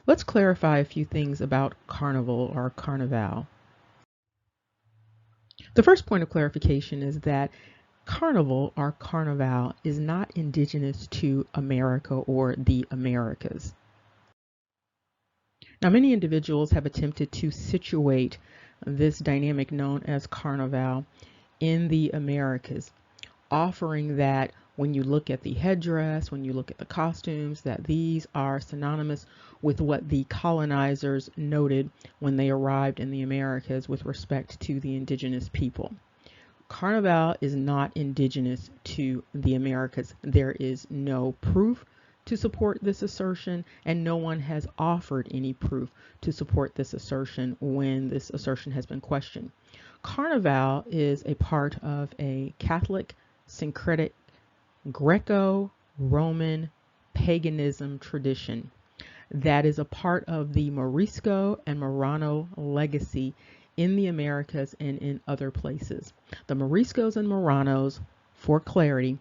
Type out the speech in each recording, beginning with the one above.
Let's clarify a few things about carnival or carnival. The first point of clarification is that carnival or carnival is not indigenous to America or the Americas. Now, many individuals have attempted to situate this dynamic known as carnival in the Americas, offering that when you look at the headdress, when you look at the costumes, that these are synonymous with what the colonizers noted when they arrived in the Americas with respect to the indigenous people. Carnival is not indigenous to the Americas. There is no proof to support this assertion, and no one has offered any proof to support this assertion when this assertion has been questioned. Carnival is a part of a Catholic syncretic Greco-Roman paganism tradition that is a part of the Morisco and Marrano legacy in the Americas and in other places. The Moriscos and Marranos, for clarity,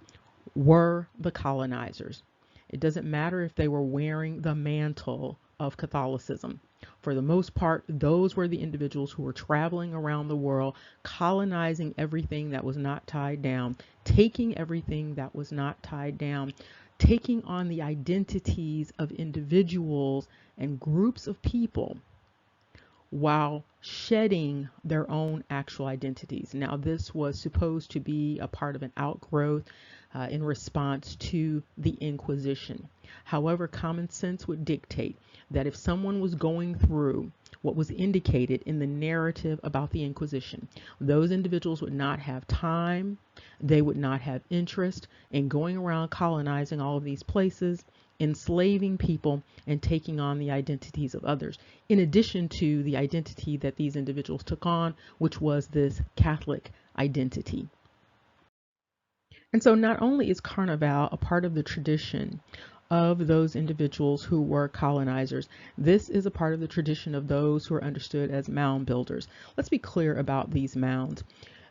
were the colonizers. It doesn't matter if they were wearing the mantle of Catholicism. For the most part, those were the individuals who were traveling around the world, colonizing everything that was not tied down, taking everything that was not tied down, taking on the identities of individuals and groups of people while shedding their own actual identities. Now, this was supposed to be a part of an outgrowth in response to the Inquisition. However, common sense would dictate that if someone was going through what was indicated in the narrative about the Inquisition, those individuals would not have time, they would not have interest in going around colonizing all of these places, enslaving people, and taking on the identities of others, in addition to the identity that these individuals took on, which was this Catholic identity. And so not only is Carnival a part of the tradition of those individuals who were colonizers, this is a part of the tradition of those who are understood as mound builders. Let's be clear about these mounds.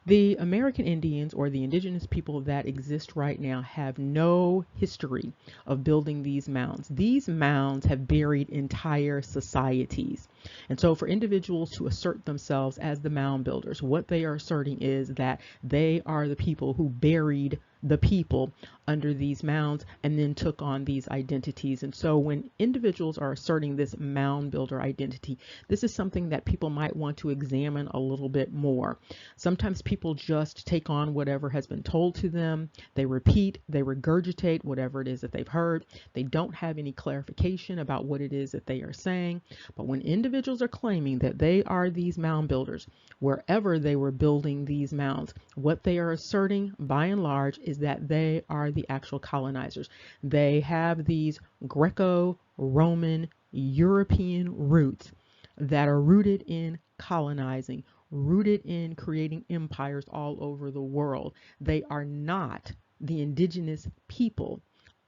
The American Indians, or the indigenous people that exist right now, have no history of building these mounds. These mounds have buried entire societies. And so for individuals to assert themselves as the mound builders, what they are asserting is that they are the people who buried the people under these mounds and then took on these identities. And so when individuals are asserting this mound builder identity, this is something that people might want to examine a little bit more. Sometimes people just take on whatever has been told to them. They repeat, they regurgitate whatever it is that they've heard. They don't have any clarification about what it is that they are saying. But when individuals are claiming that they are these mound builders, wherever they were building these mounds, what they are asserting by and large is that they are the actual colonizers. They have these Greco-Roman European roots that are rooted in colonizing, rooted in creating empires all over the world. They are not the indigenous people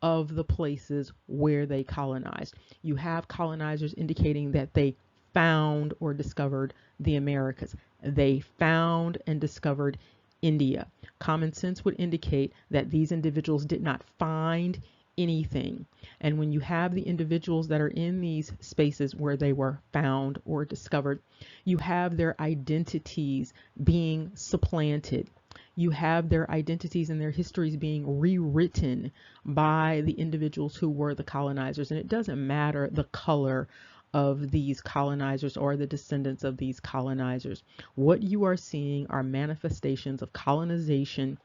of the places where they colonized. You have colonizers indicating that they found or discovered the Americas. They found and discovered India. Common sense would indicate that these individuals did not find anything. And when you have the individuals that are in these spaces where they were found or discovered, you have their identities being supplanted. You have their identities and their histories being rewritten by the individuals who were the colonizers. And it doesn't matter the color of these colonizers or the descendants of these colonizers. What you are seeing are manifestations of colonization,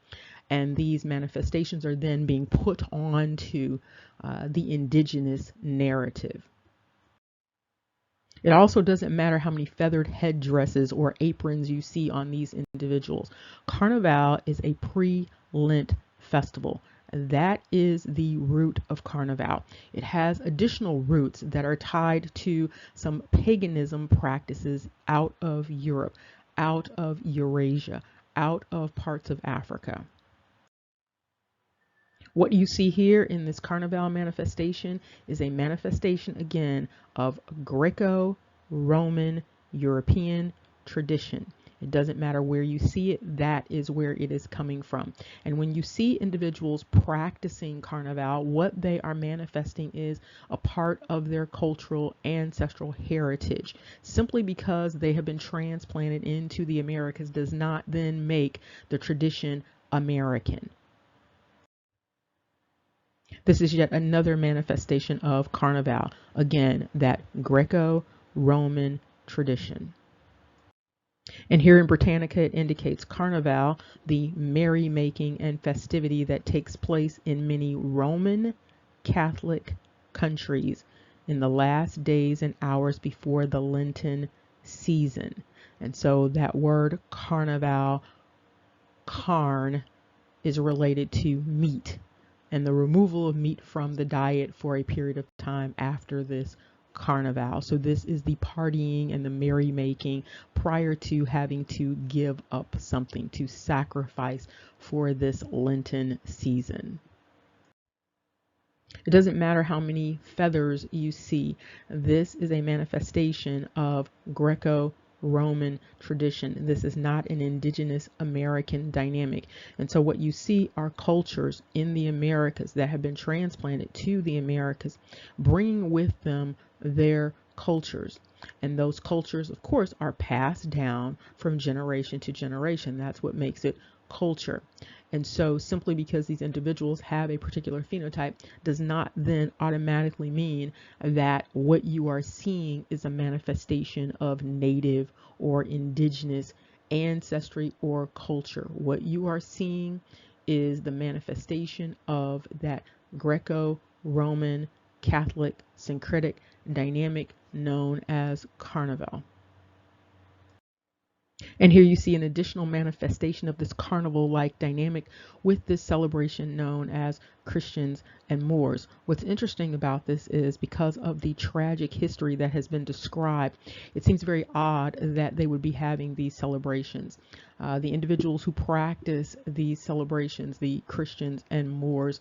and these manifestations are then being put onto the indigenous narrative. It also doesn't matter how many feathered headdresses or aprons you see on these individuals. Carnival is a pre-Lent festival. That is the root of Carnival. It has additional roots that are tied to some paganism practices out of Europe, out of Eurasia, out of parts of Africa. What you see here in this Carnival manifestation is a manifestation again of Greco-Roman European tradition. It doesn't matter where you see it, that is where it is coming from. And when you see individuals practicing Carnival, what they are manifesting is a part of their cultural ancestral heritage. Simply because they have been transplanted into the Americas does not then make the tradition American. This is yet another manifestation of Carnival. Again, that Greco-Roman tradition. And here in Britannica, it indicates Carnival, the merrymaking and festivity that takes place in many Roman Catholic countries in the last days and hours before the Lenten season. And so that word Carnival, carn, is related to meat and the removal of meat from the diet for a period of time after this Carnival. So this is the partying and the merrymaking prior to having to give up something, to sacrifice for this Lenten season. It doesn't matter how many feathers you see. This is a manifestation of Greco-Roman tradition. This is not an indigenous American dynamic. And so what you see are cultures in the Americas that have been transplanted to the Americas, bringing with them their cultures. And those cultures, of course, are passed down from generation to generation. That's what makes it culture. And so simply because these individuals have a particular phenotype does not then automatically mean that what you are seeing is a manifestation of native or indigenous ancestry or culture. What you are seeing is the manifestation of that Greco-Roman Catholic syncretic dynamic known as Carnival. And here you see an additional manifestation of this carnival-like dynamic with this celebration known as Christians and Moors. What's interesting about this is because of the tragic history that has been described, it seems very odd that they would be having these celebrations. The individuals who practice these celebrations, the Christians and Moors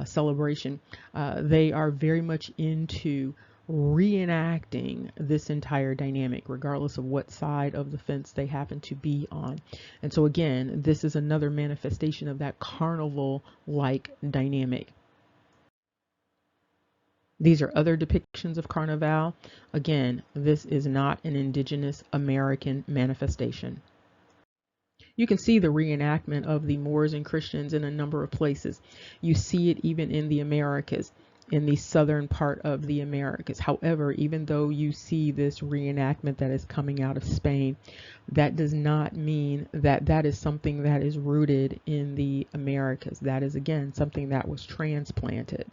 celebration, they are very much into reenacting this entire dynamic, regardless of what side of the fence they happen to be on. And so again, this is another manifestation of that carnival-like dynamic. These are other depictions of Carnival. Again, this is not an indigenous American manifestation. You can see the reenactment of the Moors and Christians in a number of places. You see it even in the Americas, in the southern part of the Americas. However, even though you see this reenactment that is coming out of Spain, that does not mean that that is something that is rooted in the Americas. That is, again, something that was transplanted.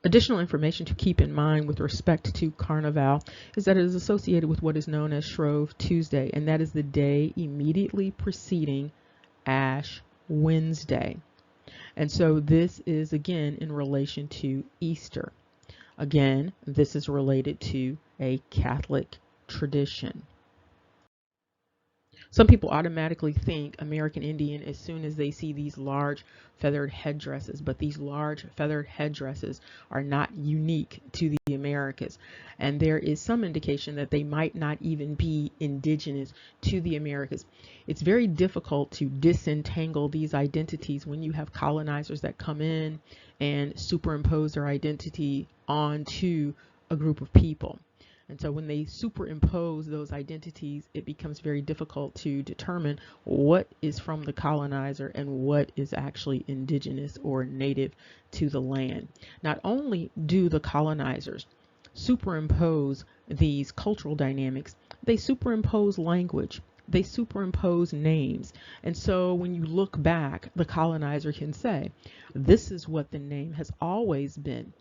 Additional information to keep in mind with respect to Carnival is that it is associated with what is known as Shrove Tuesday, and that is the day immediately preceding Ash Wednesday. And so this is again in relation to Easter. Again, this is related to a Catholic tradition. Some people automatically think American Indian as soon as they see these large feathered headdresses, but these large feathered headdresses are not unique to the Americas. And there is some indication that they might not even be indigenous to the Americas. It's very difficult to disentangle these identities when you have colonizers that come in and superimpose their identity onto a group of people. And so when they superimpose those identities, it becomes very difficult to determine what is from the colonizer and what is actually indigenous or native to the land. Not only do the colonizers superimpose these cultural dynamics, they superimpose language. They superimpose names. And so when you look back, the colonizer can say, this is what the name has always been.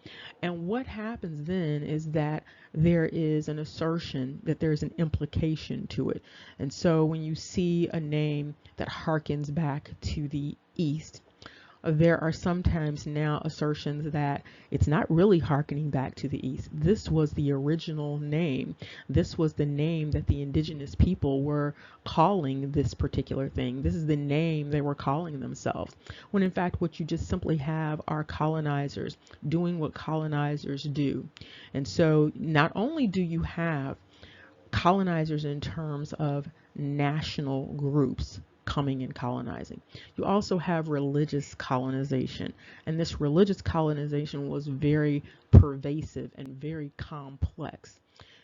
And what happens then is that there is an assertion that there's an implication to it. And so when you see a name that harkens back to the East, there are sometimes now assertions that it's not really harkening back to the East. This was the original name. This was the name that the indigenous people were calling this particular thing. This is the name they were calling themselves. When in fact, what you just simply have are colonizers doing what colonizers do. And so not only do you have colonizers in terms of national groups coming and colonizing. You also have religious colonization, and this religious colonization was very pervasive and very complex.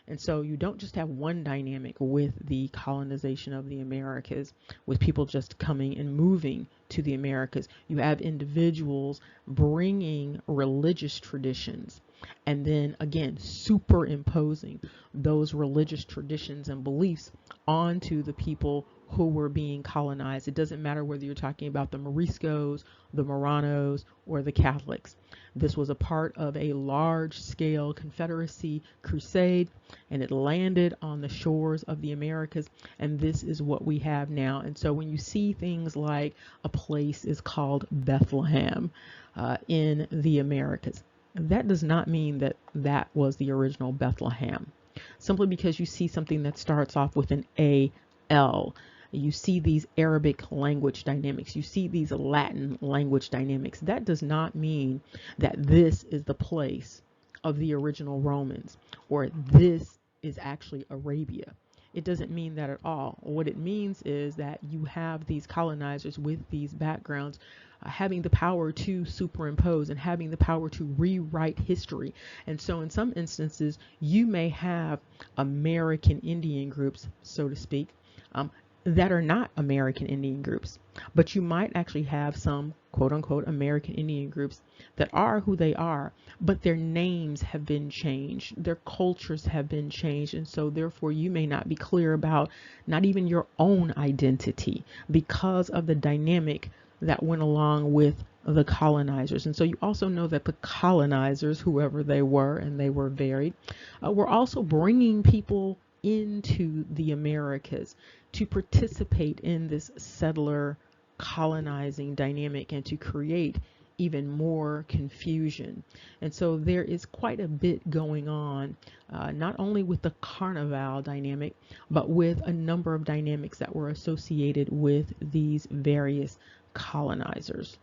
And so you don't just have one dynamic with the colonization of the Americas, with people just coming and moving to the Americas. You have individuals bringing religious traditions and then again superimposing those religious traditions and beliefs onto the people who were being colonized. It doesn't matter whether you're talking about the Moriscos, the Moranos, or the Catholics. This was a part of a large-scale Confederacy crusade, and it landed on the shores of the Americas, and this is what we have now. And so when you see things like a place is called Bethlehem in the Americas, that does not mean that that was the original Bethlehem. Simply because you see something that starts off with an A-L, you see these Arabic language dynamics, you see these Latin language dynamics, that does not mean that this is the place of the original Romans or this is actually Arabia. It doesn't mean that at all. What it means is that you have these colonizers with these backgrounds having the power to superimpose and having the power to rewrite history. And so in some instances, you may have American Indian groups, so to speak, that are not American Indian groups, but you might actually have some quote unquote American Indian groups that are who they are, but their names have been changed, their cultures have been changed, and so therefore you may not be clear about not even your own identity because of the dynamic that went along with the colonizers. And so you also know that the colonizers, whoever they were, and they were varied, were also bringing people into the Americas to participate in this settler colonizing dynamic and to create even more confusion. And so there is quite a bit going on, not only with the Carnival dynamic, but with a number of dynamics that were associated with these various colonizers.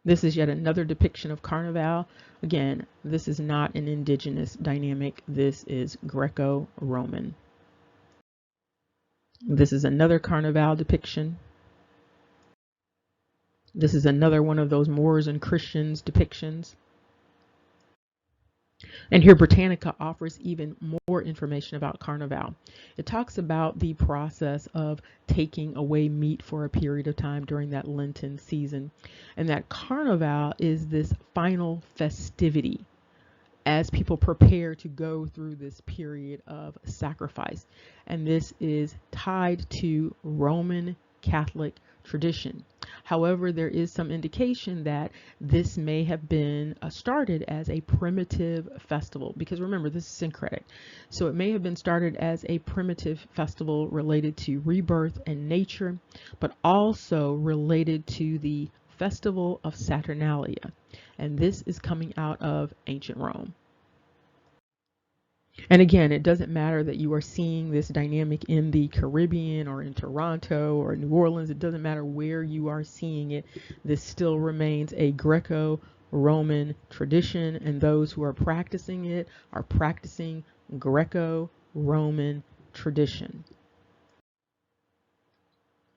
This is yet another depiction of Carnival. Again, this is not an indigenous dynamic. This is Greco-Roman. This is another Carnival depiction. This is another one of those Moors and Christians depictions. And here Britannica offers even more information about Carnival. It talks about the process of taking away meat for a period of time during that Lenten season, and that Carnival is this final festivity as people prepare to go through this period of sacrifice. And this is tied to Roman Catholic tradition. However, there is some indication that this may have been started as a primitive festival, because remember, this is syncretic. So it may have been started as a primitive festival related to rebirth and nature, but also related to the festival of Saturnalia. And this is coming out of ancient Rome. And again, it doesn't matter that you are seeing this dynamic in the Caribbean or in Toronto or New Orleans. It doesn't matter where you are seeing it. This still remains a Greco-Roman tradition, and those who are practicing it are practicing Greco-Roman tradition.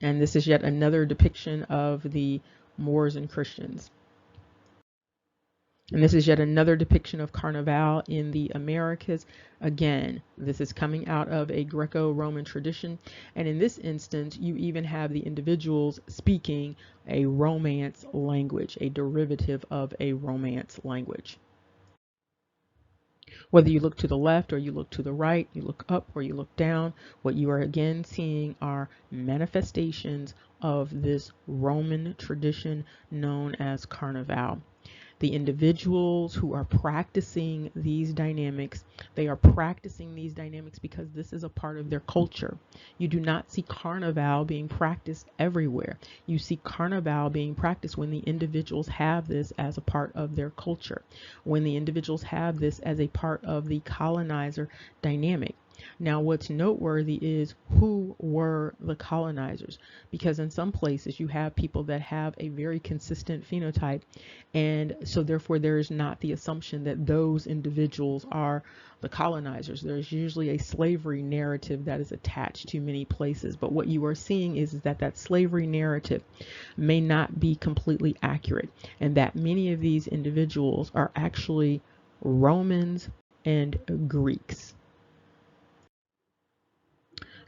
And this is yet another depiction of the Moors and Christians. And this is yet another depiction of Carnival in the Americas. Again, this is coming out of a Greco-Roman tradition. And in this instance, you even have the individuals speaking a Romance language, a derivative of a Romance language. Whether you look to the left or you look to the right, you look up or you look down, what you are again seeing are manifestations of this Roman tradition known as Carnival. The individuals who are practicing these dynamics, they are practicing these dynamics because this is a part of their culture. You do not see Carnival being practiced everywhere. You see Carnival being practiced when the individuals have this as a part of their culture, when the individuals have this as a part of the colonizer dynamic. Now, what's noteworthy is who were the colonizers, because in some places you have people that have a very consistent phenotype, and so therefore there is not the assumption that those individuals are the colonizers. There's usually a slavery narrative that is attached to many places, but what you are seeing is that that slavery narrative may not be completely accurate, and that many of these individuals are actually Romans and Greeks.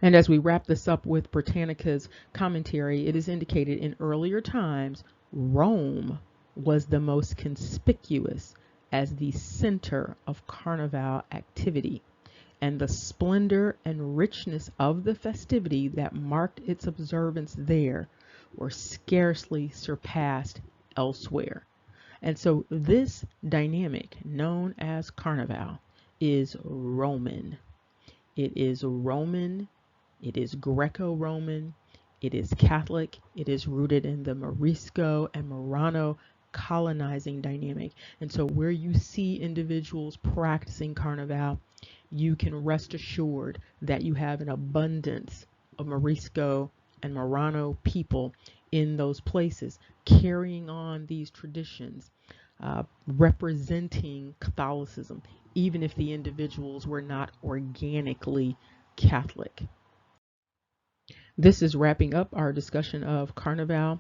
And as we wrap this up with Britannica's commentary, it is indicated in earlier times, Rome was the most conspicuous as the center of carnival activity, and the splendor and richness of the festivity that marked its observance there were scarcely surpassed elsewhere. And so this dynamic known as carnival is Roman. It is Roman. It is Greco-Roman, it is Catholic, it is rooted in the Morisco and Marrano colonizing dynamic. And so where you see individuals practicing carnival, you can rest assured that you have an abundance of Morisco and Marrano people in those places, carrying on these traditions, representing Catholicism, even if the individuals were not organically Catholic. This is wrapping up our discussion of Carnival.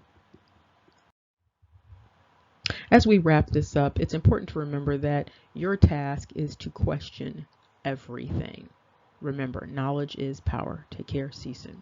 As we wrap this up, it's important to remember that your task is to question everything. Remember, knowledge is power. Take care. See you soon.